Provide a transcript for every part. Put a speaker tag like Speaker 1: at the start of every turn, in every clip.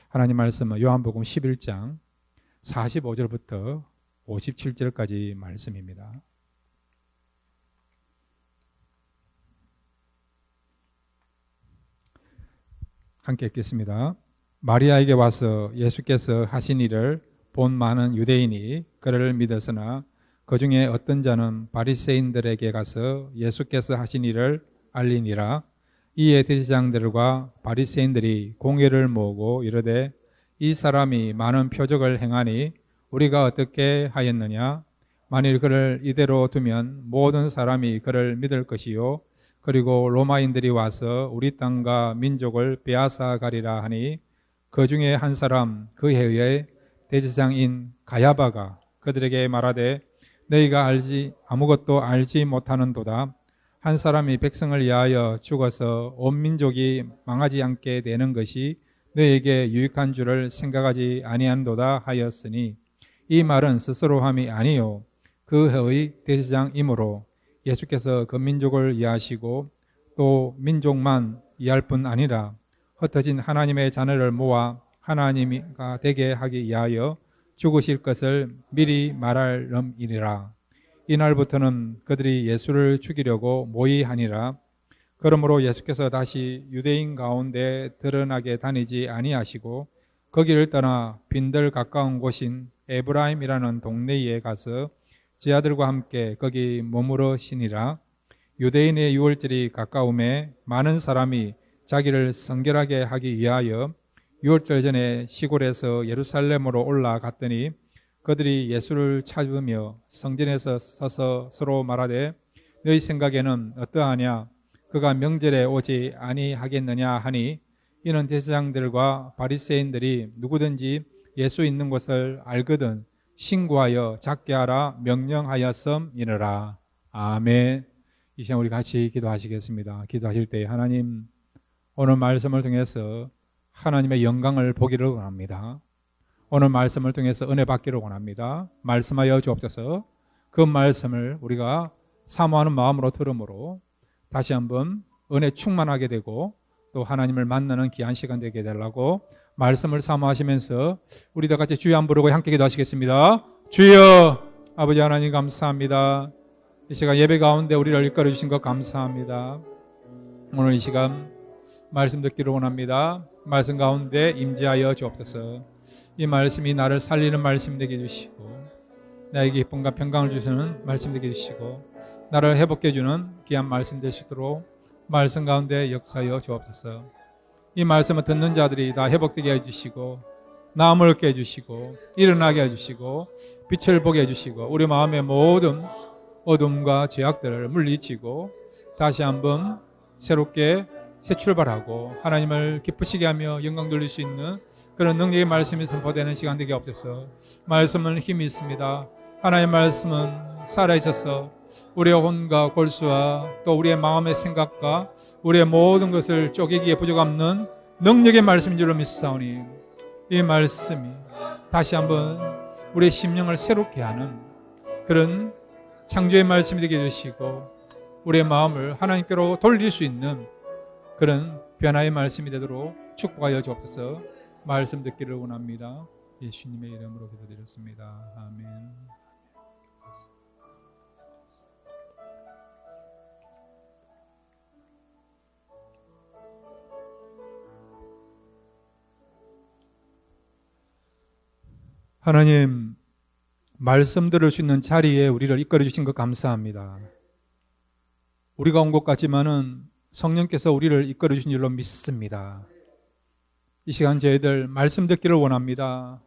Speaker 1: 하나님 말씀은 요한복음 11장 45절부터 57절까지 말씀입니다. 함께 읽겠습니다. 마리아에게 와서 예수께서 하신 일을 본 많은 유대인이 그를 믿었으나 그 중에 어떤 자는 바리새인들에게 가서 예수께서 하신 일을 알리니라. 이에 대제사장들과 바리새인들이 공회를 모으고 이르되 이 사람이 많은 표적을 행하니 우리가 어떻게 하였느냐? 만일 그를 이대로 두면 모든 사람이 그를 믿을 것이요 그리고 로마인들이 와서 우리 땅과 민족을 빼앗아 가리라 하니 그 중에 한 사람 그 해의 대제사장인 가야바가 그들에게 말하되 너희가 아무것도 알지 못하는도다. 한 사람이 백성을 위하여 죽어서 온 민족이 망하지 않게 되는 것이 너희에게 유익한 줄을 생각하지 아니한도다 하였으니 이 말은 스스로 함이 아니요 그 해의 대제사장이므로 예수께서 그 민족을 이해하시고 또 민족만 이해할 뿐 아니라 흩어진 하나님의 자녀를 모아 하나님가 되게 하기 위하여 죽으실 것을 미리 말할 름이니라. 이날부터는 그들이 예수를 죽이려고 모의하니라. 그러므로 예수께서 다시 유대인 가운데 드러나게 다니지 아니하시고 거기를 떠나 빈들 가까운 곳인 에브라임이라는 동네에 가서 제 아들과 함께 거기 머무르시니라. 유대인의 유월절이 가까움에 많은 사람이 자기를 성결하게 하기 위하여 유월절 전에 시골에서 예루살렘으로 올라갔더니 그들이 예수를 찾으며 성전에서 서서 서로 말하되 너희 생각에는 어떠하냐? 그가 명절에 오지 아니하겠느냐 하니 이는 대제사장들과 바리새인들이 누구든지 예수 있는 곳을 알거든 신고하여 잡게 하라 명령하였음이니라. 아멘. 이 시간 우리 같이 기도하시겠습니다. 기도하실 때 하나님 오늘 말씀을 통해서 하나님의 영광을 보기를 원합니다. 오늘 말씀을 통해서 은혜 받기를 원합니다. 말씀하여 주옵소서. 그 말씀을 우리가 사모하는 마음으로 들음으로 다시 한번 은혜 충만하게 되고 또 하나님을 만나는 귀한 시간 되게 되려고 말씀을 사모하시면서 우리 다 같이 주여 한번 부르고 함께 기도하시겠습니다. 주여 아버지 하나님 감사합니다. 이 시간 예배 가운데 우리를 이끌어 주신 것 감사합니다. 오늘 이 시간 말씀 듣기를 원합니다. 말씀 가운데 임재하여 주옵소서. 이 말씀이 나를 살리는 말씀 되게 해주시고 나에게 기쁨과 평강을 주시는 말씀 되게 해주시고 나를 회복해 주는 귀한 말씀 될 수 있도록 말씀 가운데 역사하여 주옵소서. 이 말씀을 듣는 자들이 다 회복되게 해주시고 나음을 얻게 해주시고 일어나게 해주시고 빛을 보게 해주시고 우리 마음의 모든 어둠과 죄악들을 물리치고 다시 한번 새롭게 새 출발하고 하나님을 기쁘시게 하며 영광 돌릴 수 있는 그런 능력의 말씀이 선포되는 시간 되게 없어서 말씀은 힘이 있습니다. 하나님의 말씀은 살아있어서 우리의 혼과 골수와 또 우리의 마음의 생각과 우리의 모든 것을 쪼개기에 부족없는 능력의 말씀인 줄로 믿사오니 이 말씀이 다시 한번 우리의 심령을 새롭게 하는 그런 창조의 말씀이 되게 해주시고 우리의 마음을 하나님께로 돌릴 수 있는 그런 변화의 말씀이 되도록 축복하여 주옵소서. 말씀 듣기를 원합니다. 예수님의 이름으로 기도드렸습니다. 아멘. 하나님, 말씀 들을 수 있는 자리에 우리를 이끌어 주신 것 감사합니다. 우리가 온 것 같지만은 성령께서 우리를 이끌어 주신 줄로 믿습니다. 이 시간 저희들 말씀 듣기를 원합니다.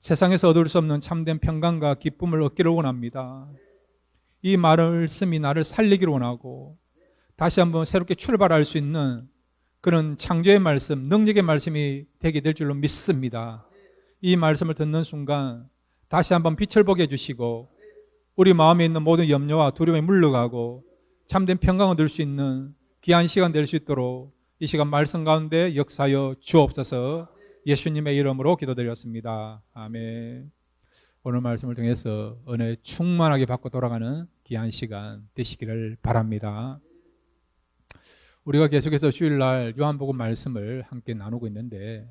Speaker 1: 세상에서 얻을 수 없는 참된 평강과 기쁨을 얻기를 원합니다. 이 말씀이 나를 살리기를 원하고 다시 한번 새롭게 출발할 수 있는 그런 창조의 말씀, 능력의 말씀이 되게 될 줄로 믿습니다. 이 말씀을 듣는 순간 다시 한번 빛을 보게 해주시고 우리 마음에 있는 모든 염려와 두려움이 물러가고 참된 평강을 얻을 수 있는 귀한 시간 될 수 있도록 이 시간 말씀 가운데 역사하여 주옵소서. 예수님의 이름으로 기도드렸습니다. 아멘. 오늘 말씀을 통해서 은혜 충만하게 받고 돌아가는 귀한 시간 되시기를 바랍니다. 우리가 계속해서 주일날 요한복음 말씀을 함께 나누고 있는데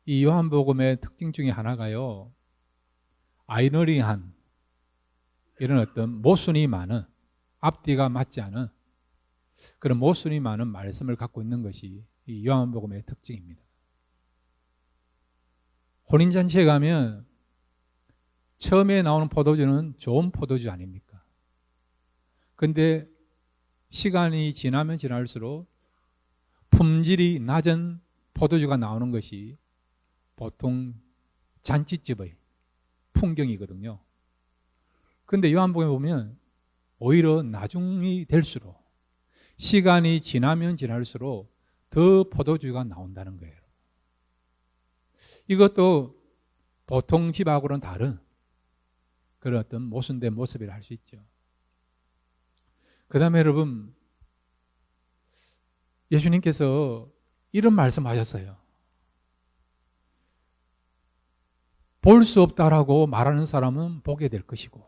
Speaker 1: 이 요한복음의 특징 중에 하나가요, 아이러니한 이런 어떤 모순이 많은, 앞뒤가 맞지 않은 그런 모순이 많은 말씀을 갖고 있는 것이 이 요한복음의 특징입니다. 혼인잔치에 가면 처음에 나오는 포도주는 좋은 포도주 아닙니까? 근데 시간이 지나면 지날수록 품질이 낮은 포도주가 나오는 것이 보통 잔치집의 풍경이거든요. 근데 요한복음에 보면 오히려 나중이 될수록, 시간이 지나면 지날수록 더 포도주가 나온다는 거예요. 이것도 보통 집하고는 다른 그런 어떤 모순된 모습이라 할 수 있죠. 그 다음에 여러분, 예수님께서 이런 말씀하셨어요. 볼 수 없다라고 말하는 사람은 보게 될 것이고,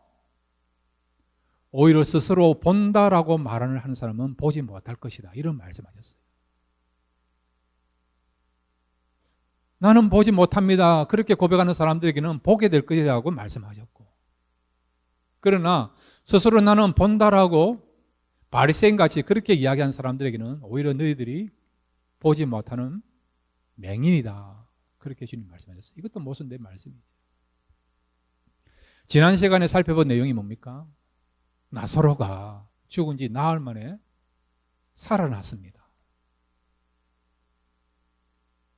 Speaker 1: 오히려 스스로 본다라고 말을 하는 사람은 보지 못할 것이다. 이런 말씀하셨어요. 나는 보지 못합니다. 그렇게 고백하는 사람들에게는 보게 될 것이라고 말씀하셨고, 그러나 스스로 나는 본다라고 바리새인같이 그렇게 이야기한 사람들에게는 오히려 너희들이 보지 못하는 맹인이다. 그렇게 주님 말씀하셨어요. 이것도 모순된 말씀이죠. 지난 시간에 살펴본 내용이 뭡니까? 나사로가 죽은 지 나흘 만에 살아났습니다.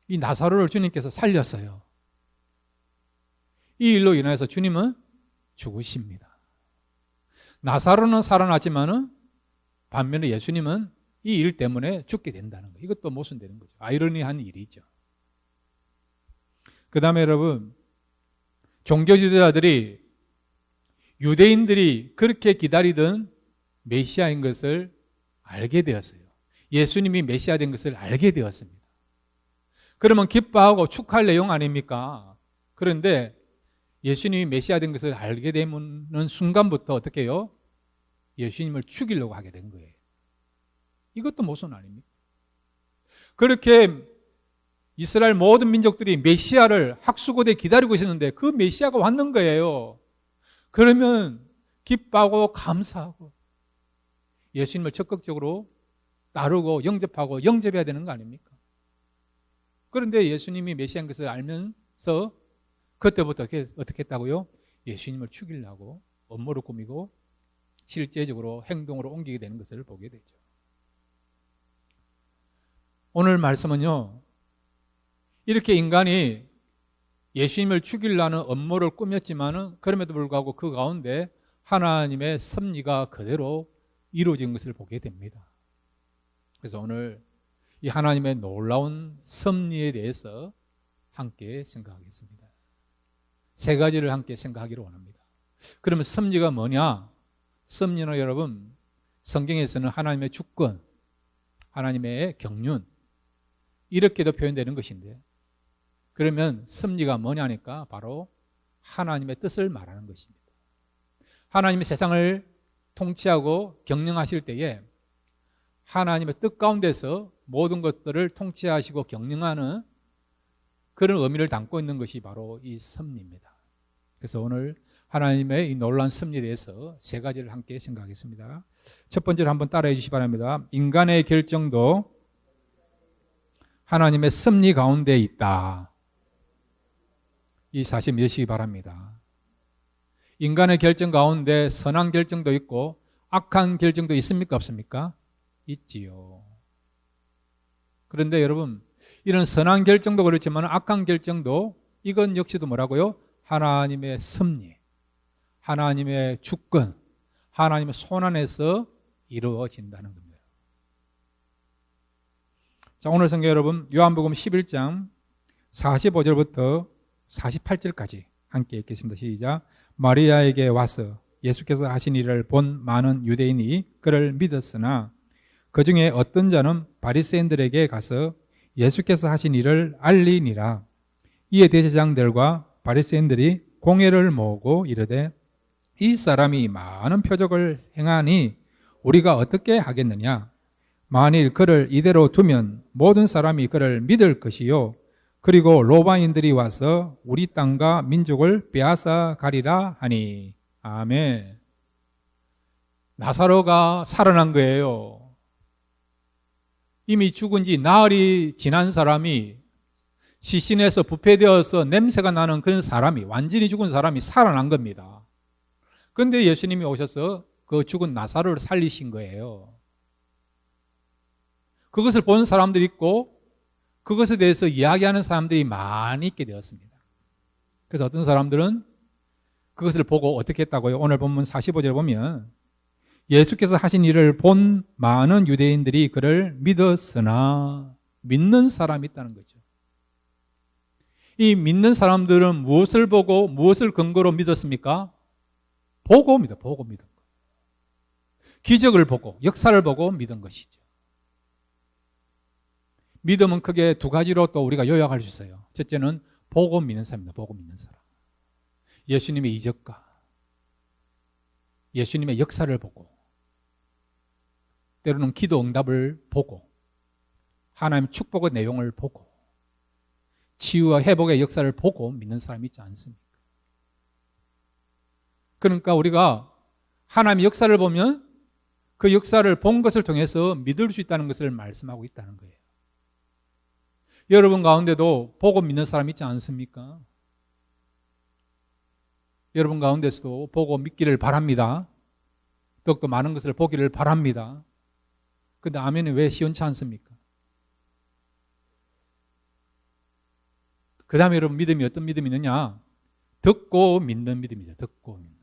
Speaker 1: 이 나사로를 주님께서 살렸어요. 이 일로 인해서 주님은 죽으십니다. 나사로는 살아났지만은 반면에 예수님은 이 일 때문에 죽게 된다는 거예요. 이것도 모순되는 거죠. 아이러니한 일이죠. 그 다음에 여러분, 종교 지도자들이 유대인들이 그렇게 기다리던 메시아인 것을 알게 되었어요. 예수님이 메시아 된 것을 알게 되었습니다. 그러면 기뻐하고 축하할 내용 아닙니까? 그런데 예수님이 메시아 된 것을 알게 되는 순간부터 어떻게 해요? 예수님을 죽이려고 하게 된 거예요. 이것도 모순 아닙니까? 그렇게 이스라엘 모든 민족들이 메시아를 학수고대 기다리고 있었는데 그 메시아가 왔는 거예요. 그러면 기뻐하고 감사하고 예수님을 적극적으로 따르고 영접하고 영접해야 되는 거 아닙니까? 그런데 예수님이 메시아인 것을 알면서 그때부터 어떻게 했다고요? 예수님을 죽이려고 음모를 꾸미고 실제적으로 행동으로 옮기게 되는 것을 보게 되죠. 오늘 말씀은요, 이렇게 인간이 예수님을 죽이려는 음모를 꾸몄지만은 그럼에도 불구하고 그 가운데 하나님의 섭리가 그대로 이루어진 것을 보게 됩니다. 그래서 오늘 이 하나님의 놀라운 섭리에 대해서 함께 생각하겠습니다. 세 가지를 함께 생각하기를 원합니다. 그러면 섭리가 뭐냐? 섭리는 여러분, 성경에서는 하나님의 주권, 하나님의 경륜, 이렇게도 표현되는 것인데, 그러면 섭리가 뭐냐니까 바로 하나님의 뜻을 말하는 것입니다. 하나님이 세상을 통치하고 경영하실 때에 하나님의 뜻 가운데서 모든 것들을 통치하시고 경영하는 그런 의미를 담고 있는 것이 바로 이 섭리입니다. 그래서 오늘 하나님의 이 놀라운 섭리에 대해서 세 가지를 함께 생각하겠습니다. 첫 번째로 한번 따라해 주시기 바랍니다. 인간의 결정도 하나님의 섭리 가운데 있다. 이 사실 믿으시기 바랍니다. 인간의 결정 가운데 선한 결정도 있고 악한 결정도 있습니까? 없습니까? 있지요. 그런데 여러분, 이런 선한 결정도 그렇지만 악한 결정도 이건 역시도 뭐라고요? 하나님의 섭리, 하나님의 주권, 하나님의 손 안에서 이루어진다는 겁니다. 자, 오늘 성경 여러분, 요한복음 11장 45절부터 48절까지 함께 읽겠습니다. 시작. 마리아에게 와서 예수께서 하신 일을 본 많은 유대인이 그를 믿었으나 그 중에 어떤 자는 바리새인들에게 가서 예수께서 하신 일을 알리니라. 이에 대제사장들과 바리새인들이 공회를 모으고 이르되 이 사람이 많은 표적을 행하니 우리가 어떻게 하겠느냐? 만일 그를 이대로 두면 모든 사람이 그를 믿을 것이요 그리고 로마인들이 와서 우리 땅과 민족을 빼앗아 가리라 하니. 아멘. 나사로가 살아난 거예요. 이미 죽은 지 나흘이 지난 사람이, 시신에서 부패되어서 냄새가 나는 그런 사람이, 완전히 죽은 사람이 살아난 겁니다. 그런데 예수님이 오셔서 그 죽은 나사로를 살리신 거예요. 그것을 본 사람들이 있고 그것에 대해서 이야기하는 사람들이 많이 있게 되었습니다. 그래서 어떤 사람들은 그것을 보고 어떻게 했다고요? 오늘 본문 45절 보면 예수께서 하신 일을 본 많은 유대인들이 그를 믿었으나, 믿는 사람이 있다는 거죠. 이 믿는 사람들은 무엇을 보고 무엇을 근거로 믿었습니까? 보고 믿은 거예요. 기적을 보고 역사를 보고 믿은 것이죠. 믿음은 크게 두 가지로 또 우리가 요약할 수 있어요. 첫째는 보고 믿는 사람입니다. 보고 믿는 사람. 예수님의 이적과 예수님의 역사를 보고, 때로는 기도 응답을 보고, 하나님의 축복의 내용을 보고, 치유와 회복의 역사를 보고 믿는 사람이 있지 않습니까? 그러니까 우리가 하나님의 역사를 보면 그 역사를 본 것을 통해서 믿을 수 있다는 것을 말씀하고 있다는 거예요. 여러분 가운데도 보고 믿는 사람 있지 않습니까? 여러분 가운데서도 보고 믿기를 바랍니다. 더욱더 많은 것을 보기를 바랍니다. 그런데 아멘이 왜 시원치 않습니까? 그 다음에 여러분 믿음이 어떤 믿음이 있느냐? 듣고 믿는 믿음이죠. 듣고 믿는.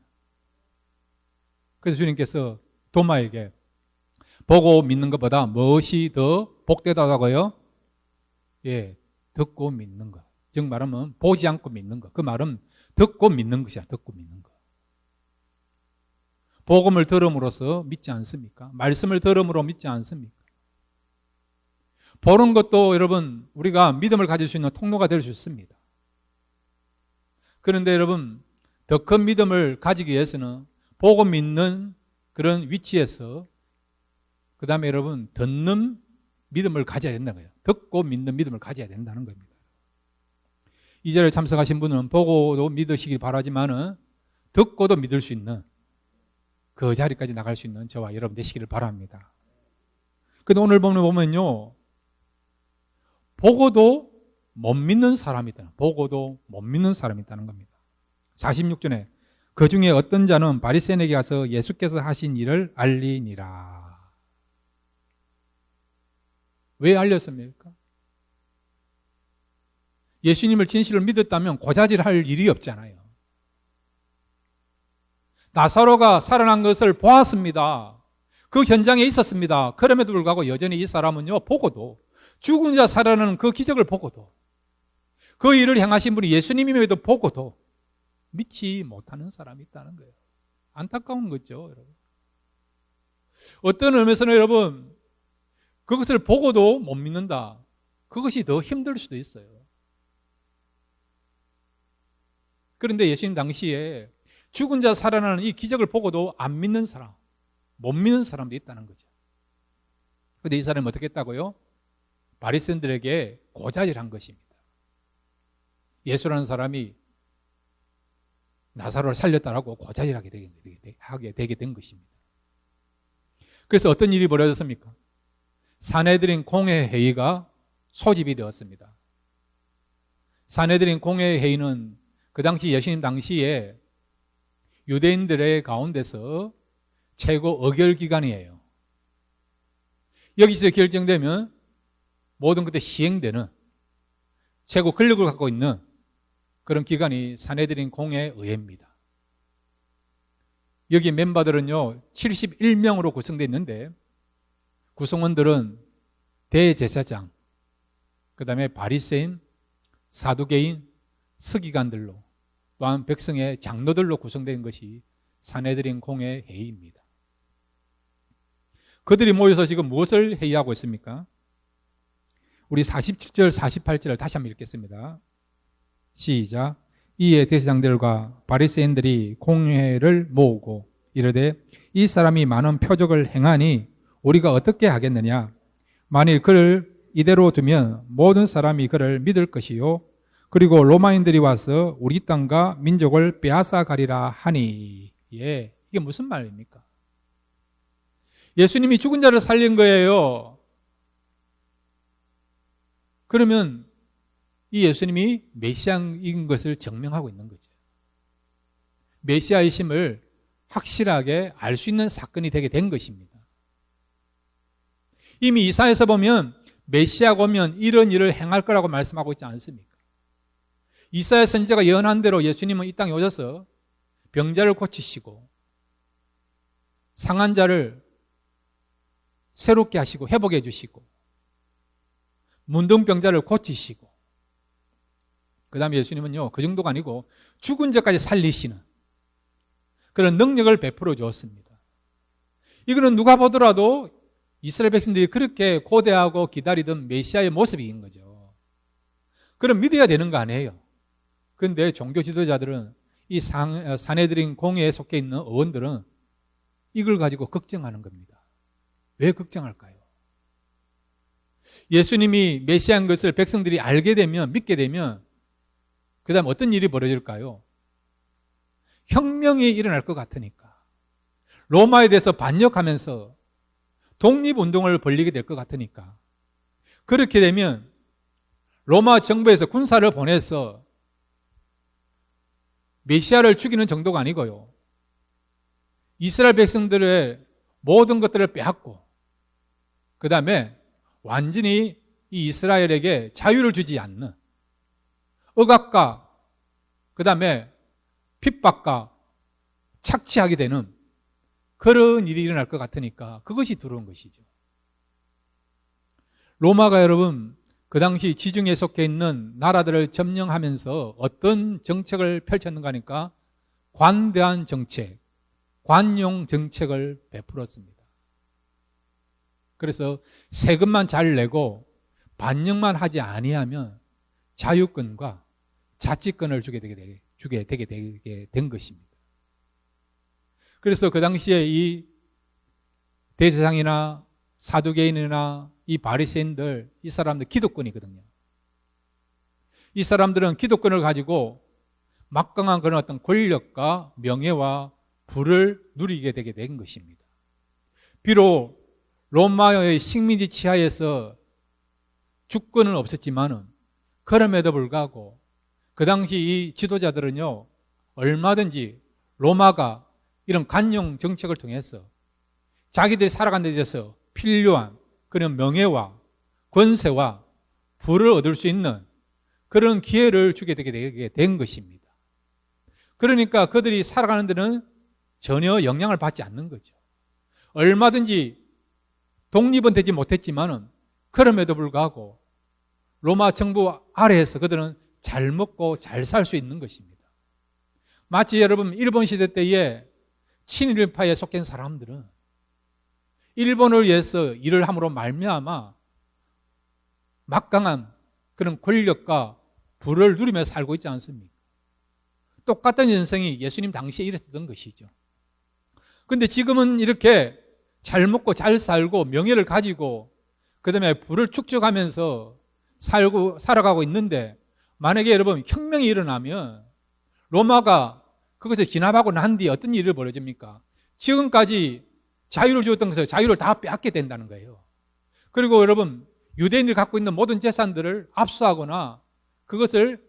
Speaker 1: 그래서 주님께서 도마에게 보고 믿는 것보다 무엇이 더 복되다고요? 예, 듣고 믿는 것. 즉 말하면 보지 않고 믿는 것. 그 말은 듣고 믿는 것이야. 듣고 믿는 것. 복음을 들음으로써 믿지 않습니까? 말씀을 들음으로 믿지 않습니까? 보는 것도 여러분 우리가 믿음을 가질 수 있는 통로가 될 수 있습니다. 그런데 여러분 더 큰 믿음을 가지기 위해서는 보고 믿는 그런 위치에서 그 다음에 여러분 듣는 믿음을 가져야 된다는 거예요. 듣고 믿는 믿음을 가져야 된다는 겁니다. 이 자리에 참석하신 분은 보고도 믿으시길 바라지만은 듣고도 믿을 수 있는 그 자리까지 나갈 수 있는 저와 여러분 되시기를 바랍니다. 근데 오늘 보면요, 보고도 못 믿는 사람이 있다. 보고도 못 믿는 사람이 있다는 겁니다. 46절에 그 중에 어떤 자는 바리새인에게 가서 예수께서 하신 일을 알리니라. 왜 알렸습니까? 예수님을 진실로 믿었다면 고자질할 일이 없잖아요. 나사로가 살아난 것을 보았습니다. 그 현장에 있었습니다. 그럼에도 불구하고 여전히 이 사람은요, 보고도, 죽은 자 살아나는 그 기적을 보고도, 그 일을 행하신 분이 예수님임에도 보고도 믿지 못하는 사람이 있다는 거예요. 안타까운 거죠, 여러분. 어떤 의미에서는 여러분, 그것을 보고도 못 믿는다. 그것이 더 힘들 수도 있어요. 그런데 예수님 당시에 죽은 자 살아나는 이 기적을 보고도 안 믿는 사람, 못 믿는 사람도 있다는 거죠. 그런데 이 사람은 어떻게 했다고요? 바리새인들에게 고자질한 것입니다. 예수라는 사람이 나사로를 살렸다라고 고자질하게 되게 된 것입니다. 그래서 어떤 일이 벌어졌습니까? 산헤드린 공회 회의가 소집이 되었습니다. 산헤드린 공회 회의는 그 당시 예수님 당시에 유대인들의 가운데서 최고 의결기관이에요. 여기서 결정되면 모든 것에 시행되는 최고 권력을 갖고 있는 그런 기관이 산헤드린 공회의회입니다. 여기 멤버들은요 71명으로 구성되어 있는데 구성원들은 대제사장, 그 다음에 바리새인, 사두개인, 서기관들로 또한 백성의 장로들로 구성된 것이 산헤드린 공회회의입니다. 그들이 모여서 지금 무엇을 회의하고 있습니까? 우리 47절, 48절을 다시 한번 읽겠습니다. 시작. 이에 대제사장들과 바리새인들이 공회를 모으고 이르되 이 사람이 많은 표적을 행하니 우리가 어떻게 하겠느냐? 만일 그를 이대로 두면 모든 사람이 그를 믿을 것이요 그리고 로마인들이 와서 우리 땅과 민족을 빼앗아 가리라 하니. 예, 이게 무슨 말입니까? 예수님이 죽은 자를 살린 거예요. 그러면 이 예수님이 메시아인 것을 증명하고 있는 거죠. 메시아이심을 확실하게 알 수 있는 사건이 되게 된 것입니다. 이미 이사야에서 보면 메시아가 오면 이런 일을 행할 거라고 말씀하고 있지 않습니까? 이사야 선지자가 예언한 대로 예수님은 이 땅에 오셔서 병자를 고치시고 상한 자를 새롭게 하시고 회복해 주시고 문둥병자를 고치시고 그 다음에 예수님은요 그 정도가 아니고 죽은 자까지 살리시는 그런 능력을 베풀어 주었습니다. 이거는 누가 보더라도 이스라엘 백성들이 그렇게 고대하고 기다리던 메시아의 모습인 거죠. 그럼 믿어야 되는 거 아니에요. 그런데 종교 지도자들은 이 산헤드린 공회에 속해 있는 의원들은 이걸 가지고 걱정하는 겁니다. 왜 걱정할까요? 예수님이 메시아인 것을 백성들이 알게 되면, 믿게 되면 그 다음 어떤 일이 벌어질까요? 혁명이 일어날 것 같으니까, 로마에 대해서 반역하면서 독립운동을 벌이게 될 것 같으니까, 그렇게 되면 로마 정부에서 군사를 보내서 메시아를 죽이는 정도가 아니고요, 이스라엘 백성들의 모든 것들을 빼앗고 그 다음에 완전히 이 이스라엘에게 자유를 주지 않는 억압과 그 다음에 핍박과 착취하게 되는 그런 일이 일어날 것 같으니까 그것이 두려운 것이죠. 로마가 여러분 그 당시 지중해에 속해 있는 나라들을 점령하면서 어떤 정책을 펼쳤는가 하니까 관대한 정책, 관용 정책을 베풀었습니다. 그래서 세금만 잘 내고 반역만 하지 아니하면 자유권과 자치권을 주게 되게 된 것입니다. 그래서 그 당시에 이 대제사장이나 사두개인이나 이 바리새인들, 이 사람들 기득권이거든요. 이 사람들은 기득권을 가지고 막강한 그런 어떤 권력과 명예와 부를 누리게 되게 된 것입니다. 비록 로마의 식민지 치하에서 주권은 없었지만은 그럼에도 불구하고 그 당시 이 지도자들은요 얼마든지 로마가 이런 관용 정책을 통해서 자기들이 살아가는 데 있어서 필요한 그런 명예와 권세와 부를 얻을 수 있는 그런 기회를 주게 되게 된 것입니다. 그러니까 그들이 살아가는 데는 전혀 영향을 받지 않는 거죠. 얼마든지 독립은 되지 못했지만은 그럼에도 불구하고 로마 정부 아래에서 그들은 잘 먹고 잘 살 수 있는 것입니다. 마치 여러분 일본 시대 때에 친일파에 속한 사람들은 일본을 위해서 일을 함으로 말미암아 막강한 그런 권력과 부를 누리며 살고 있지 않습니까? 똑같은 인생이 예수님 당시에 일었던 것이죠. 그런데 지금은 이렇게 잘 먹고 잘 살고 명예를 가지고 그 다음에 부를 축적하면서 살아가고 있는데 만약에 여러분 혁명이 일어나면 로마가 그것을 진압하고 난 뒤에 어떤 일이 벌어집니까? 지금까지 자유를 주었던 것을 자유를 다 빼앗게 된다는 거예요. 그리고 여러분 유대인들이 갖고 있는 모든 재산들을 압수하거나 그것을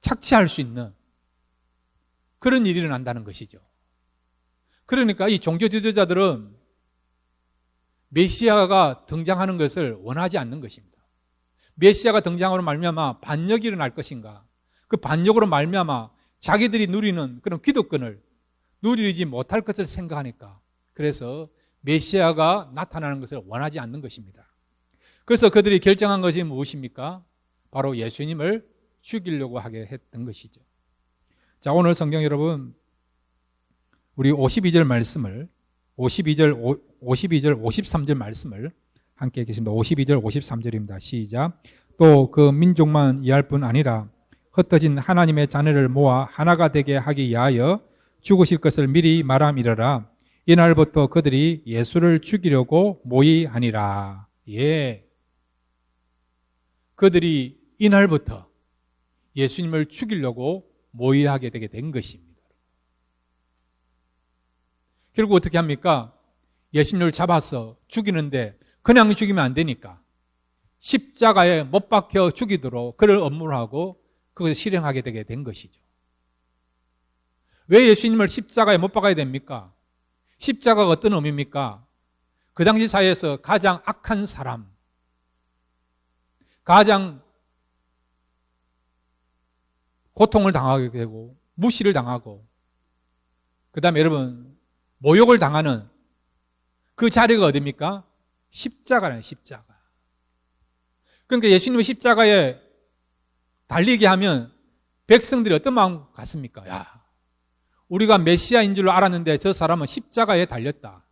Speaker 1: 착취할 수 있는 그런 일이 일어난다는 것이죠. 그러니까 이 종교 지도자들은 메시아가 등장하는 것을 원하지 않는 것입니다. 메시아가 등장으로 말미암아 반역이 일어날 것인가, 그 반역으로 말미암아 자기들이 누리는 그런 기득권을 누리지 못할 것을 생각하니까 그래서 메시아가 나타나는 것을 원하지 않는 것입니다. 그래서 그들이 결정한 것이 무엇입니까? 바로 예수님을 죽이려고 하게 했던 것이죠. 자, 오늘 성경 여러분 우리 52절 말씀을 52절 53절 말씀을 함께 읽겠습니다. 52절 53절입니다. 시작. 또 그 민족만 이해할 뿐 아니라 흩어진 하나님의 자녀를 모아 하나가 되게 하기 위하여 죽으실 것을 미리 말함이러라. 이날부터 그들이 예수를 죽이려고 모의하니라. 예, 그들이 이날부터 예수님을 죽이려고 모의하게 되게 된 것입니다. 결국 어떻게 합니까? 예수님을 잡아서 죽이는데 그냥 죽이면 안 되니까 십자가에 못 박혀 죽이도록 그를 업무를 하고 그것을 실행하게 되게 된 것이죠. 왜 예수님을 십자가에 못 박아야 됩니까? 십자가가 어떤 의미입니까? 그 당시 사회에서 가장 악한 사람, 가장 고통을 당하게 되고 무시를 당하고 그 다음에 여러분 모욕을 당하는 그 자리가 어디입니까? 십자가라는 십자가. 그러니까 예수님의 십자가에 달리게 하면 백성들이 어떤 마음 갖습니까? 야, 우리가 메시아인 줄로 알았는데 저 사람은 십자가에 달렸다.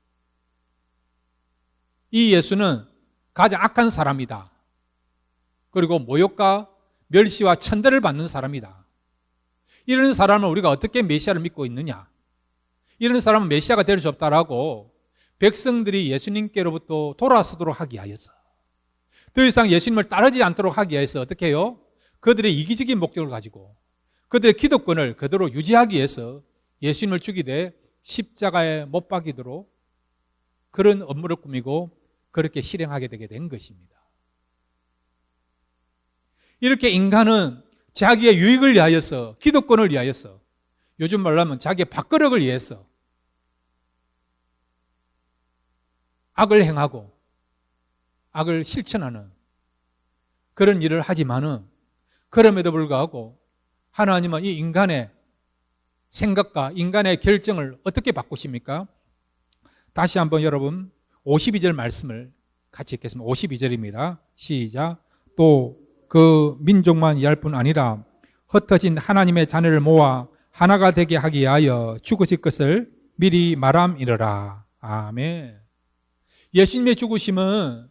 Speaker 1: 이 예수는 가장 악한 사람이다. 그리고 모욕과 멸시와 천대를 받는 사람이다. 이런 사람을 우리가 어떻게 메시아를 믿고 있느냐? 이런 사람은 메시아가 될 수 없다라고 백성들이 예수님께로부터 돌아서도록 하기 위하여서, 더 이상 예수님을 따르지 않도록 하기 위해서 어떻게 해요? 그들의 이기적인 목적을 가지고 그들의 기득권을 그대로 유지하기 위해서 예수님을 죽이되 십자가에 못 박이도록 그런 업무를 꾸미고 그렇게 실행하게 되게 된 것입니다. 이렇게 인간은 자기의 유익을 위하여서, 기득권을 위하여서, 요즘 말로 하면 자기의 밥그릇을 위해서 악을 행하고 악을 실천하는 그런 일을 하지만은, 그럼에도 불구하고 하나님은 이 인간의 생각과 인간의 결정을 어떻게 바꾸십니까? 다시 한번 여러분 52절 말씀을 같이 읽겠습니다. 52절입니다. 시작. 또 그 민족만 이할 뿐 아니라 흩어진 하나님의 자녀를 모아 하나가 되게 하기 위하여 죽으실 것을 미리 말함이러라. 아멘. 예수님의 죽으심은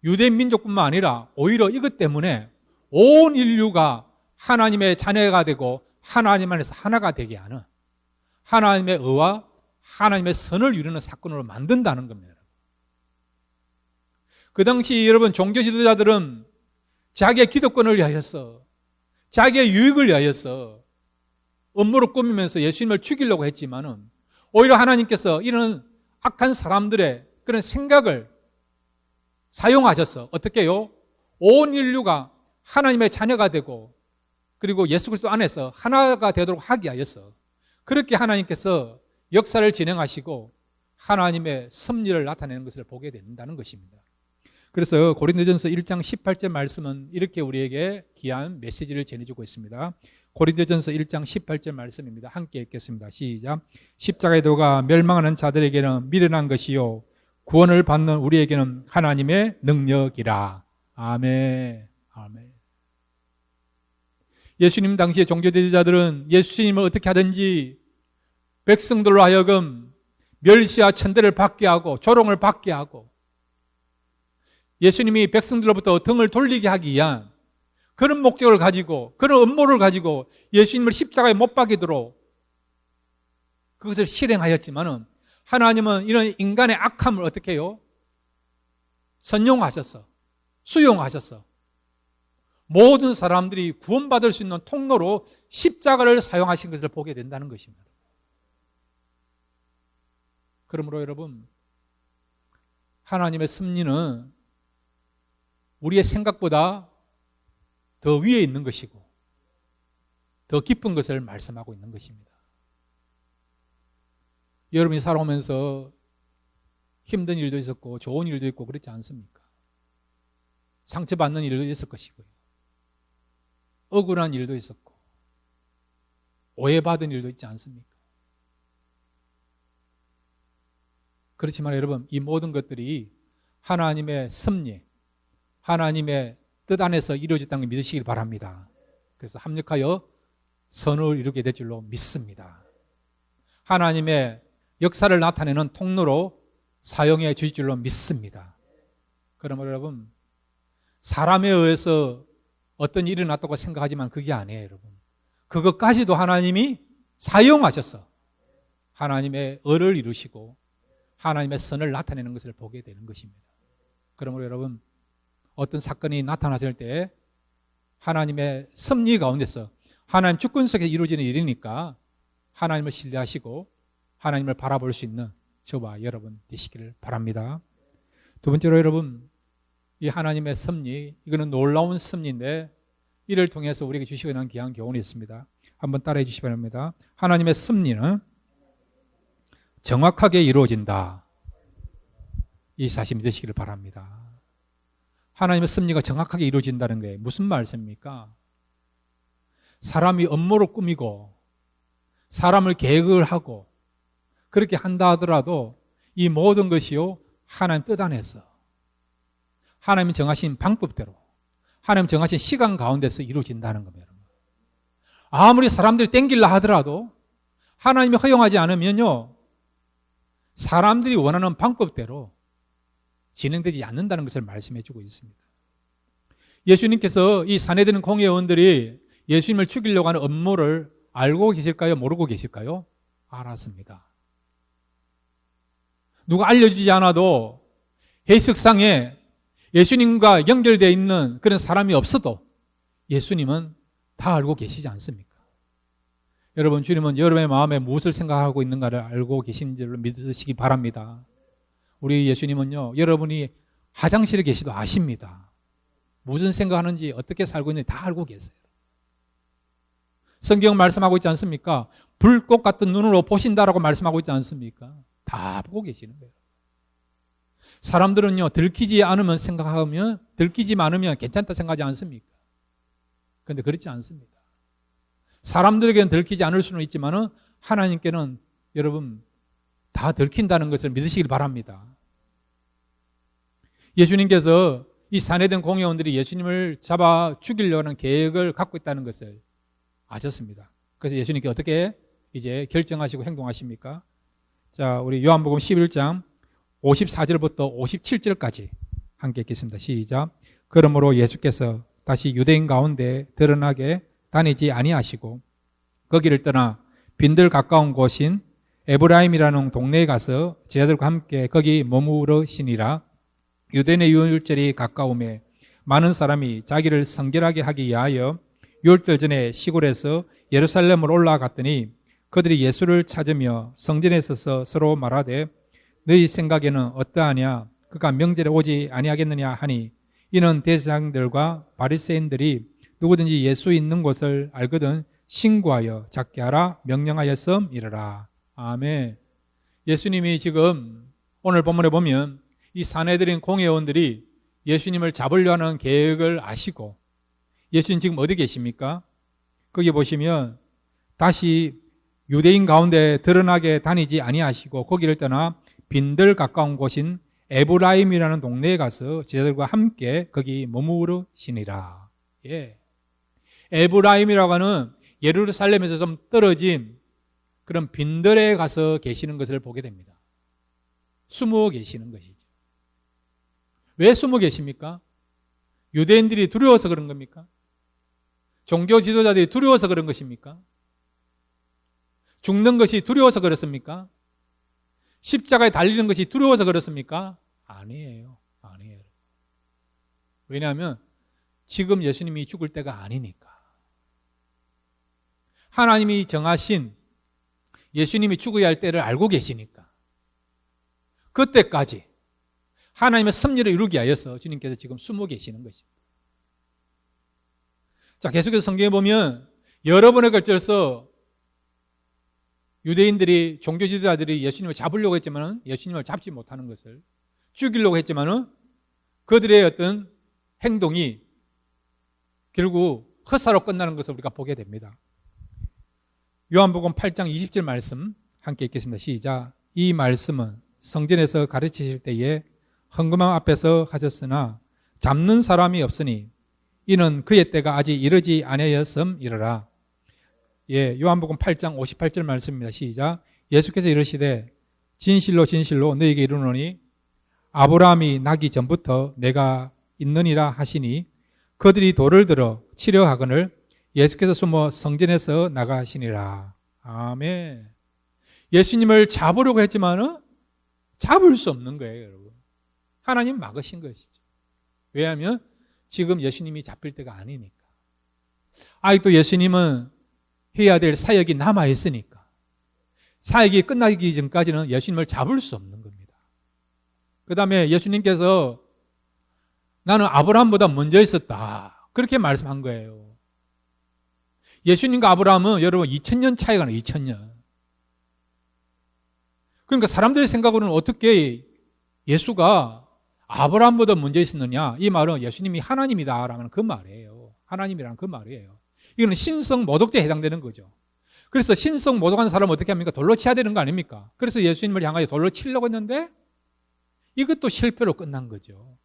Speaker 1: 유대 민족뿐만 아니라 오히려 이것 때문에 온 인류가 하나님의 자녀가 되고 하나님 안에서 하나가 되게 하는, 하나님의 의와 하나님의 선을 이루는 사건으로 만든다는 겁니다. 그 당시 여러분 종교 지도자들은 자기의 기득권을 위하여서, 자기의 유익을 위하여서 업무를 꾸미면서 예수님을 죽이려고 했지만은 오히려 하나님께서 이런 악한 사람들의 그런 생각을 사용하셔서 어떻게 해요? 온 인류가 하나님의 자녀가 되고 그리고 예수 그리스도 안에서 하나가 되도록 하기 위하여서 그렇게 하나님께서 역사를 진행하시고 하나님의 섭리를 나타내는 것을 보게 된다는 것입니다. 그래서 고린도전서 1장 18절 말씀은 이렇게 우리에게 귀한 메시지를 전해주고 있습니다. 고린도전서 1장 18절 말씀입니다. 함께 읽겠습니다. 시작. 십자가의 도가 멸망하는 자들에게는 미련한 것이요 구원을 받는 우리에게는 하나님의 능력이라. 아멘. 아멘. 예수님 당시의 종교지도자들은 예수님을 어떻게 하든지 백성들로 하여금 멸시와 천대를 받게 하고 조롱을 받게 하고 예수님이 백성들로부터 등을 돌리게 하기 위한 그런 목적을 가지고, 그런 음모를 가지고 예수님을 십자가에 못 박이도록 그것을 실행하였지만은 하나님은 이런 인간의 악함을 어떻게 해요? 선용하셔서, 수용하셔서 모든 사람들이 구원받을 수 있는 통로로 십자가를 사용하신 것을 보게 된다는 것입니다. 그러므로 여러분, 하나님의 섭리는 우리의 생각보다 더 위에 있는 것이고 더 깊은 것을 말씀하고 있는 것입니다. 여러분이 살아오면서 힘든 일도 있었고 좋은 일도 있고 그렇지 않습니까? 상처받는 일도 있을 것이고요, 억울한 일도 있었고 오해받은 일도 있지 않습니까? 그렇지만 여러분, 이 모든 것들이 하나님의 섭리, 하나님의 뜻 안에서 이루어졌다는 걸 믿으시길 바랍니다. 그래서 합력하여 선을 이루게 될 줄로 믿습니다. 하나님의 역사를 나타내는 통로로 사용해 주실 줄로 믿습니다. 그러므로 여러분, 사람에 의해서 어떤 일이 났다고 생각하지만 그게 아니에요, 여러분. 그것까지도 하나님이 사용하셔서 하나님의 의를 이루시고 하나님의 선을 나타내는 것을 보게 되는 것입니다. 그러므로 여러분, 어떤 사건이 나타났을 때 하나님의 섭리 가운데서 하나님 주권 속에 이루어지는 일이니까 하나님을 신뢰하시고 하나님을 바라볼 수 있는 저와 여러분 되시기를 바랍니다. 두 번째로 여러분, 이 하나님의 섭리, 이거는 놀라운 섭리인데 이를 통해서 우리에게 주시고 있는 귀한 교훈이 있습니다. 한번 따라해 주시기 바랍니다. 하나님의 섭리는 정확하게 이루어진다. 이 사실 믿으시기를 바랍니다. 하나님의 섭리가 정확하게 이루어진다는 게 무슨 말씀입니까? 사람이 업무를 꾸미고 사람을 계획을 하고 그렇게 한다 하더라도 이 모든 것이요 하나님 뜻 안에서 하나님이 정하신 방법대로 하나님 정하신 시간 가운데서 이루어진다는 겁니다. 아무리 사람들이 땡길라 하더라도 하나님이 허용하지 않으면요 사람들이 원하는 방법대로 진행되지 않는다는 것을 말씀해 주고 있습니다. 예수님께서 이 산헤드린 공회의원들이 예수님을 죽이려고 하는 음모를 알고 계실까요? 모르고 계실까요? 알았습니다. 누가 알려주지 않아도 해석상에 예수님과 연결되어 있는 그런 사람이 없어도 예수님은 다 알고 계시지 않습니까? 여러분, 주님은 여러분의 마음에 무엇을 생각하고 있는가를 알고 계신 줄로 믿으시기 바랍니다. 우리 예수님은요, 여러분이 화장실에 계시도 아십니다. 무슨 생각하는지 어떻게 살고 있는지 다 알고 계세요. 성경 말씀하고 있지 않습니까? 불꽃 같은 눈으로 보신다라고 말씀하고 있지 않습니까? 다 보고 계시는 거예요. 사람들은요, 들키지 않으면 생각하면, 들키지 않으면 괜찮다 생각하지 않습니까? 그런데 그렇지 않습니다. 사람들에게는 들키지 않을 수는 있지만은 하나님께는 여러분 다 들킨다는 것을 믿으시길 바랍니다. 예수님께서 이 산헤드린 공회원들이 예수님을 잡아 죽이려는 계획을 갖고 있다는 것을 아셨습니다. 그래서 예수님께 어떻게 이제 결정하시고 행동하십니까? 자, 우리 요한복음 11장 54절부터 57절까지 함께 읽겠습니다. 시작. 그러므로 예수께서 다시 유대인 가운데 드러나게 다니지 아니하시고 거기를 떠나 빈들 가까운 곳인 에브라임이라는 동네에 가서 제자들과 함께 거기 머무르시니라. 유대인의 유월절이 가까움에 많은 사람이 자기를 성결하게 하기 위하여 유월절 전에 시골에서 예루살렘으로 올라갔더니 그들이 예수를 찾으며 성전에 서서 서로 말하되 너희 생각에는 어떠하냐? 그가 명절에 오지 아니하겠느냐 하니 이는 대제사장들과 바리새인들이 누구든지 예수 있는 곳을 알거든 신고하여 잡게 하라 명령하였음이러라. 아멘. 예수님이 지금 오늘 본문에 보면 이 산헤드린 공회의원들이 예수님을 잡으려 하는 계획을 아시고 예수님 지금 어디 계십니까? 거기 보시면 다시 유대인 가운데 드러나게 다니지 아니하시고 거기를 떠나 빈들 가까운 곳인 에브라임이라는 동네에 가서 제자들과 함께 거기 머무르시니라. 예. 에브라임이라고 하는 예루살렘에서 좀 떨어진 그런 빈들에 가서 계시는 것을 보게 됩니다. 숨어 계시는 것이죠. 왜 숨어 계십니까? 유대인들이 두려워서 그런 겁니까? 종교 지도자들이 두려워서 그런 것입니까? 죽는 것이 두려워서 그렇습니까? 십자가에 달리는 것이 두려워서 그렇습니까? 아니에요. 아니에요. 왜냐하면 지금 예수님이 죽을 때가 아니니까. 하나님이 정하신 예수님이 죽어야 할 때를 알고 계시니까. 그때까지 하나님의 섭리를 이루기 위하여서 주님께서 지금 숨어 계시는 것입니다. 자, 계속해서 성경에 보면 여러 번에 걸쳐서 유대인들이 종교 지도자들이 예수님을 잡으려고 했지만 예수님을 잡지 못하는 것을 죽이려고 했지만 그들의 어떤 행동이 결국 허사로 끝나는 것을 우리가 보게 됩니다. 요한복음 8장 20절 말씀 함께 읽겠습니다. 시작. 이 말씀은 성전에서 가르치실 때에 헌금함 앞에서 하셨으나 잡는 사람이 없으니 이는 그의 때가 아직 이르지 아니하였음이러라. 예, 요한복음 8장 58절 말씀입니다. 시작. 예수께서 이르시되 진실로 진실로 너희에게 이르노니 아브라함이 나기 전부터 내가 있느니라 하시니 그들이 돌을 들어 치려 하거늘 예수께서 숨어 성전에서 나가시니라. 아멘. 예수님을 잡으려고 했지만은 잡을 수 없는 거예요, 여러분. 하나님 막으신 것이죠. 왜냐하면 지금 예수님이 잡힐 때가 아니니까. 아직도 예수님은 해야 될 사역이 남아있으니까. 사역이 끝나기 전까지는 예수님을 잡을 수 없는 겁니다. 그 다음에 예수님께서 나는 아브라함보다 먼저 있었다, 그렇게 말씀한 거예요. 예수님과 아브라함은 여러분 2000년 차이가 나요. 2000년. 그러니까 사람들의 생각으로는 어떻게 예수가 아브라함보다 먼저 있었느냐, 이 말은 예수님이 하나님이다라는 그 말이에요. 하나님이라는 그 말이에요. 이거는 신성 모독죄에 해당되는 거죠. 그래서 신성 모독한 사람은 어떻게 합니까? 돌로 쳐야 되는 거 아닙니까? 그래서 예수님을 향하여 돌로 치려고 했는데 이것도 실패로 끝난 거죠.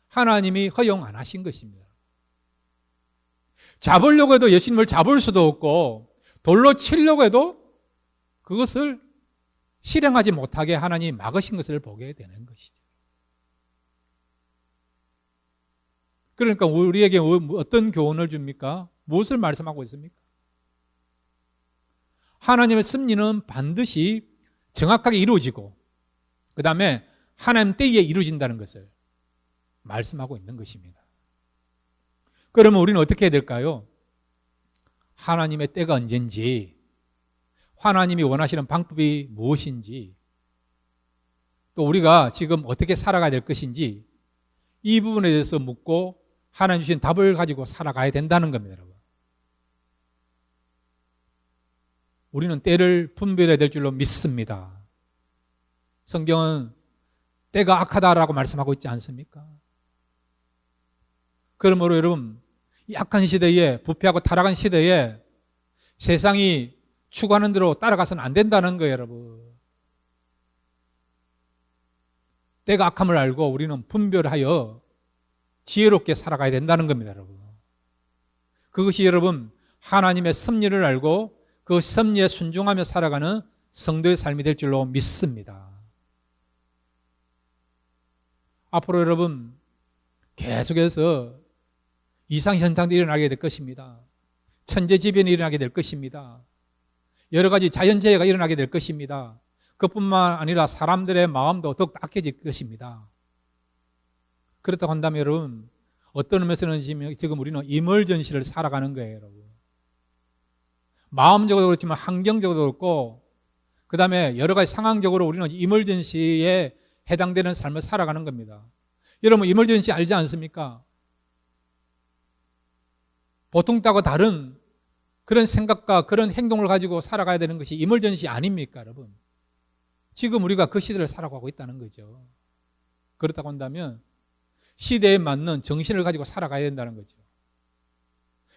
Speaker 1: 하나님이 허용 안 하신 것입니다. 잡으려고 해도 예수님을 잡을 수도 없고, 돌로 치려고 해도 그것을 실행하지 못하게 하나님이 막으신 것을 보게 되는 것이죠. 그러니까 우리에게 어떤 교훈을 줍니까? 무엇을 말씀하고 있습니까? 하나님의 섭리는 반드시 정확하게 이루어지고, 그 다음에 하나님 때에 이루어진다는 것을 말씀하고 있는 것입니다. 그러면 우리는 어떻게 해야 될까요? 하나님의 때가 언젠지, 하나님이 원하시는 방법이 무엇인지, 또 우리가 지금 어떻게 살아가야 될 것인지, 이 부분에 대해서 묻고 하나님 주신 답을 가지고 살아가야 된다는 겁니다, 여러분. 우리는 때를 분별해야 될 줄로 믿습니다. 성경은 때가 악하다라고 말씀하고 있지 않습니까? 그러므로 여러분, 이 악한 시대에, 부패하고 타락한 시대에 세상이 추구하는 대로 따라가서는 안 된다는 거예요, 여러분. 때가 악함을 알고 우리는 분별하여 지혜롭게 살아가야 된다는 겁니다, 여러분. 그것이 여러분, 하나님의 섭리를 알고 그 섭리에 순종하며 살아가는 성도의 삶이 될 줄로 믿습니다. 앞으로 여러분, 계속해서 이상현상들이 일어나게 될 것입니다. 천재지변이 일어나게 될 것입니다. 여러 가지 자연재해가 일어나게 될 것입니다. 그뿐만 아니라 사람들의 마음도 더욱 악해질 것입니다. 그렇다고 한다면 여러분, 어떤 의미에서는 지금 우리는 이멀전시를 살아가는 거예요, 여러분. 마음적으로 그렇지만 환경적으로 그렇고, 그 다음에 여러 가지 상황적으로 우리는 이멀전시에 해당되는 삶을 살아가는 겁니다. 여러분, 이멀전시 알지 않습니까? 보통 따고 다른 그런 생각과 그런 행동을 가지고 살아가야 되는 것이 이멀전시 아닙니까, 여러분? 지금 우리가 그 시대를 살아가고 있다는 거죠. 그렇다고 한다면 시대에 맞는 정신을 가지고 살아가야 된다는 거죠.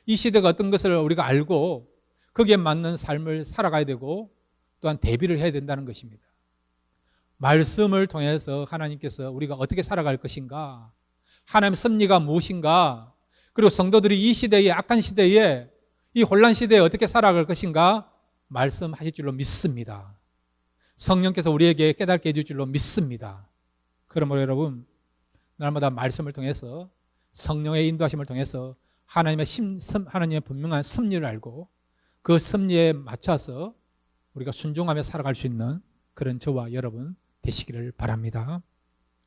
Speaker 1: 이 시대가 어떤 것을 우리가 알고 거기에 맞는 삶을 살아가야 되고, 또한 대비를 해야 된다는 것입니다. 말씀을 통해서 하나님께서 우리가 어떻게 살아갈 것인가, 하나님의 섭리가 무엇인가, 그리고 성도들이 이 시대에, 악한 시대에, 이 혼란 시대에 어떻게 살아갈 것인가 말씀하실 줄로 믿습니다. 성령께서 우리에게 깨닫게 해줄 줄로 믿습니다. 그러므로 여러분, 날마다 말씀을 통해서, 성령의 인도하심을 통해서 하나님의 분명한 섭리를 알고 그 섭리에 맞춰서 우리가 순종하며 살아갈 수 있는 그런 저와 여러분 되시기를 바랍니다.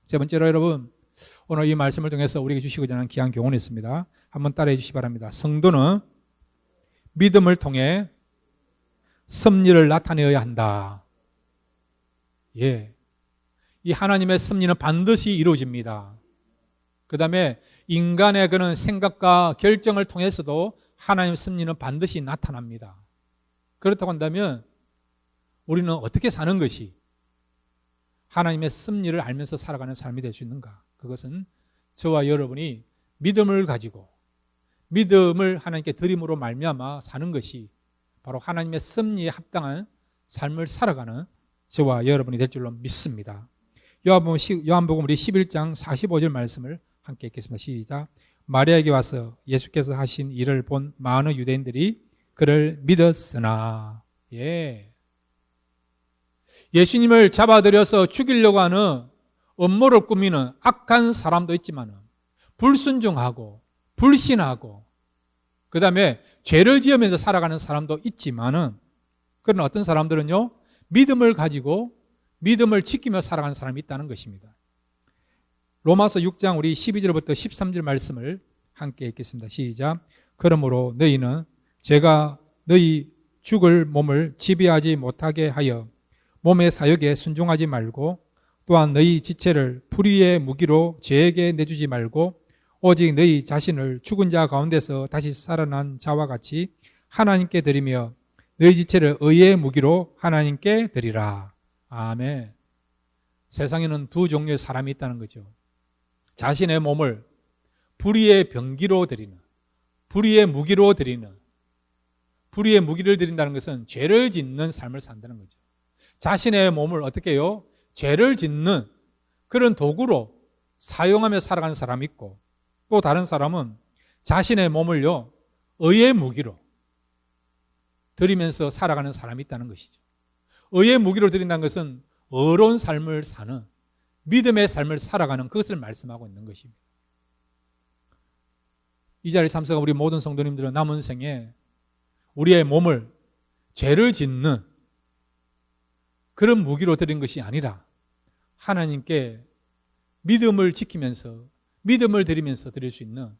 Speaker 1: 세 번째로 여러분, 오늘 이 말씀을 통해서 우리에게 주시고자 하는 귀한 교훈이 있습니다. 한번 따라해 주시기 바랍니다. 성도는 믿음을 통해 섭리를 나타내어야 한다. 예, 이 하나님의 섭리는 반드시 이루어집니다. 그 다음에 인간의 그런 생각과 결정을 통해서도 하나님의 섭리는 반드시 나타납니다. 그렇다고 한다면 우리는 어떻게 사는 것이 하나님의 섭리를 알면서 살아가는 삶이 될 수 있는가? 그것은 저와 여러분이 믿음을 가지고 믿음을 하나님께 드림으로 말미암아 사는 것이 바로 하나님의 섭리에 합당한 삶을 살아가는 저와 여러분이 될 줄로 믿습니다. 요한복음 우리 11장 45절 말씀을 함께 읽겠습니다. 시작. 마리아에게 와서 예수께서 하신 일을 본 많은 유대인들이 그를 믿었으나, 예, 예수님을 잡아들여서 죽이려고 하는 음모를 꾸미는 악한 사람도 있지만, 불순종하고 불신하고 그 다음에 죄를 지으면서 살아가는 사람도 있지만은, 그런 어떤 사람들은요, 믿음을 가지고 믿음을 지키며 살아가는 사람이 있다는 것입니다. 로마서 6장 우리 12절부터 13절 말씀을 함께 읽겠습니다. 시작. 그러므로 너희는 죄가 너희 죽을 몸을 지배하지 못하게 하여 몸의 사욕에 순종하지 말고, 또한 너희 지체를 불의의 무기로 죄에게 내주지 말고 오직 너희 자신을 죽은 자 가운데서 다시 살아난 자와 같이 하나님께 드리며 너희 지체를 의의 무기로 하나님께 드리라. 아멘. 세상에는 두 종류의 사람이 있다는 거죠. 자신의 몸을 불의의 병기로 드리는, 불의의 무기로 드리는, 불의의 무기를 드린다는 것은 죄를 짓는 삶을 산다는 거죠. 자신의 몸을 어떻게 해요? 죄를 짓는 그런 도구로 사용하며 살아가는 사람이 있고, 또 다른 사람은 자신의 몸을요, 의의 무기로 드리면서 살아가는 사람이 있다는 것이죠. 의의 무기로 드린다는 것은 의로운 삶을 사는, 믿음의 삶을 살아가는 그것을 말씀하고 있는 것입니다. 이 자리에 참석한 우리 모든 성도님들은 남은 생에 우리의 몸을 죄를 짓는 그런 무기로 드린 것이 아니라 하나님께 믿음을 지키면서, 믿음을 드리면서 드릴 수 있는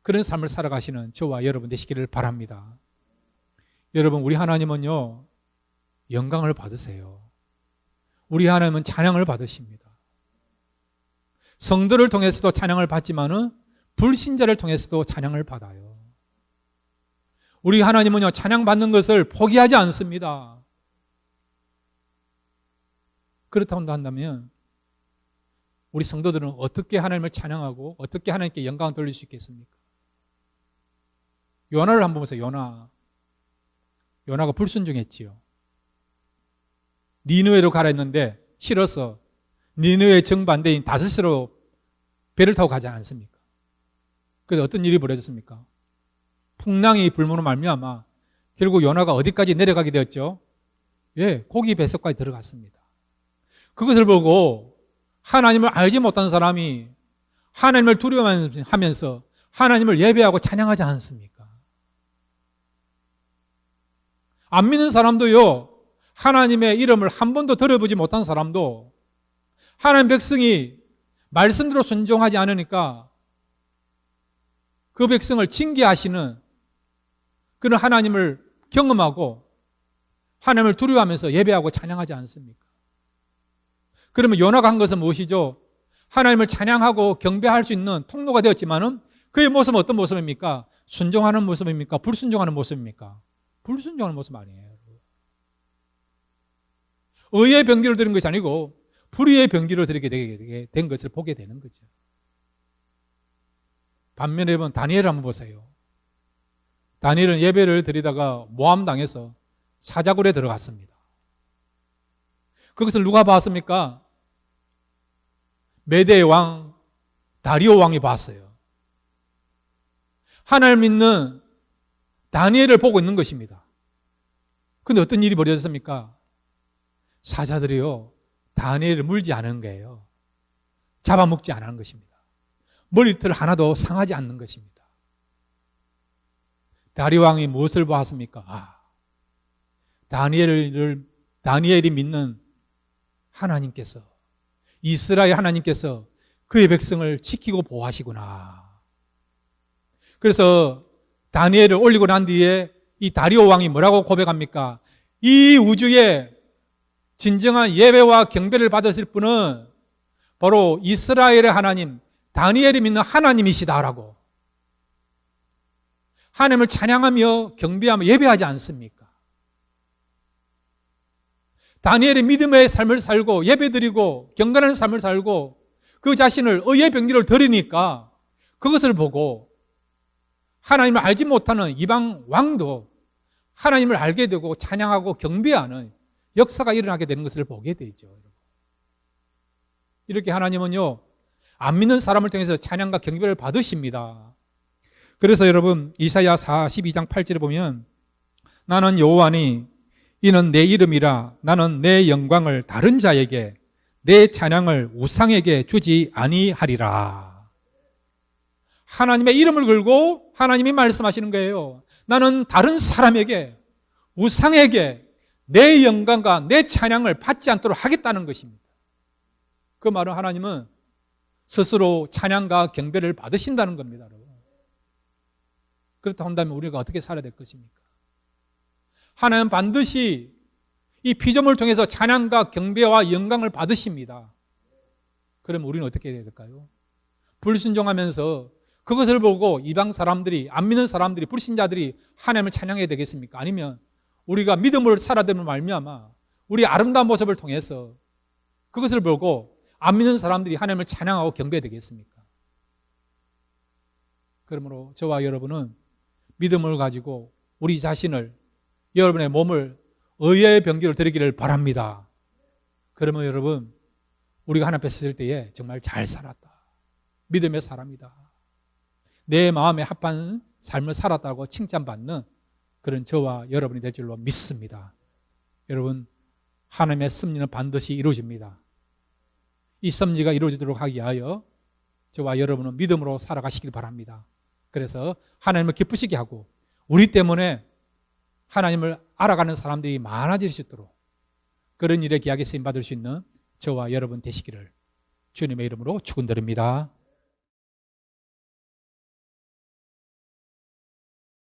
Speaker 1: 그런 삶을 살아가시는 저와 여러분 되시기를 바랍니다. 여러분, 우리 하나님은요, 영광을 받으세요. 우리 하나님은 찬양을 받으십니다. 성도를 통해서도 찬양을 받지만은 불신자를 통해서도 찬양을 받아요. 우리 하나님은요, 찬양받는 것을 포기하지 않습니다. 그렇다고 한다면 우리 성도들은 어떻게 하나님을 찬양하고 어떻게 하나님께 영광을 돌릴 수 있겠습니까? 요나를 한번 보세요. 요나가 불순종했지요. 니느웨로 가라 했는데 싫어서 니느웨 정반대인 다스스로 배를 타고 가지 않습니까? 그래서 어떤 일이 벌어졌습니까? 풍랑이 불므로 말미암아 결국 요나가 어디까지 내려가게 되었죠? 예, 고기 뱃속까지 들어갔습니다. 그것을 보고 하나님을 알지 못한 사람이 하나님을 두려워하면서 하나님을 예배하고 찬양하지 않습니까? 안 믿는 사람도요, 하나님의 이름을 한 번도 들어보지 못한 사람도 하나님 백성이 말씀대로 순종하지 않으니까 그 백성을 징계하시는 그런 하나님을 경험하고 하나님을 두려워하면서 예배하고 찬양하지 않습니까? 그러면 요나가 한 것은 무엇이죠? 하나님을 찬양하고 경배할 수 있는 통로가 되었지만은 그의 모습은 어떤 모습입니까? 순종하는 모습입니까? 불순종하는 모습입니까? 불순종하는 모습 아니에요. 의의 병기로 드린 것이 아니고 불의의 병기로 드리게 되게 된 것을 보게 되는 거죠. 반면에 여러분, 다니엘 한번 보세요. 다니엘은 예배를 드리다가 모함당해서 사자굴에 들어갔습니다. 그것을 누가 봤습니까? 메대의 왕 다리오 왕이 봤어요. 하나님을 믿는 다니엘을 보고 있는 것입니다. 그런데 어떤 일이 벌어졌습니까? 사자들이요, 다니엘을 물지 않은 거예요. 잡아먹지 않은 것입니다. 머리털 하나도 상하지 않는 것입니다. 다리오 왕이 무엇을 보았습니까? 다니엘이 믿는 하나님께서, 이스라엘 하나님께서 그의 백성을 지키고 보호하시구나. 그래서 다니엘을 올리고 난 뒤에 이 다리오 왕이 뭐라고 고백합니까? 이 우주에 진정한 예배와 경배를 받으실 분은 바로 이스라엘의 하나님, 다니엘이 믿는 하나님이시다라고. 하나님을 찬양하며 경배하며 예배하지 않습니까? 다니엘이 믿음의 삶을 살고 예배드리고 경건하는 삶을 살고 그 자신을 의의 병기를 드리니까 그것을 보고 하나님을 알지 못하는 이방 왕도 하나님을 알게 되고 찬양하고 경배하는 역사가 일어나게 되는 것을 보게 되죠. 이렇게 하나님은요, 안 믿는 사람을 통해서 찬양과 경배를 받으십니다. 그래서 여러분, 이사야 42장 8절에 보면 나는 여호와니 이는 내 이름이라 나는 내 영광을 다른 자에게 내 찬양을 우상에게 주지 아니하리라. 하나님의 이름을 걸고 하나님이 말씀하시는 거예요. 나는 다른 사람에게, 우상에게 내 영광과 내 찬양을 받지 않도록 하겠다는 것입니다. 그 말은 하나님은 스스로 찬양과 경배를 받으신다는 겁니다, 여러분. 그렇다 한다면 우리가 어떻게 살아야 될 것입니까? 하나님은 반드시 이 피조물을 통해서 찬양과 경배와 영광을 받으십니다. 그럼 우리는 어떻게 해야 될까요? 불순종하면서 그것을 보고 이방 사람들이, 안 믿는 사람들이, 불신자들이 하나님을 찬양해야 되겠습니까? 아니면 우리가 믿음을 살아남을 말미암아 우리 아름다운 모습을 통해서 그것을 보고 안 믿는 사람들이 하나님을 찬양하고 경배해야 되겠습니까? 그러므로 저와 여러분은 믿음을 가지고 우리 자신을, 여러분의 몸을 의의 병기를 드리기를 바랍니다. 그러면 여러분, 우리가 하나님 앞에 섰을 때에 정말 잘 살았다, 믿음의 사람이다, 내 마음에 합한 삶을 살았다고 칭찬받는 그런 저와 여러분이 될 줄로 믿습니다. 여러분, 하나님의 섭리는 반드시 이루어집니다. 이 섭리가 이루어지도록 하기 위하여 저와 여러분은 믿음으로 살아가시길 바랍니다. 그래서 하나님을 기쁘시게 하고 우리 때문에 하나님을 알아가는 사람들이 많아질 수 있도록 그런 일에 귀하게 쓰임받을 수 있는 저와 여러분 되시기를 주님의 이름으로 축원드립니다.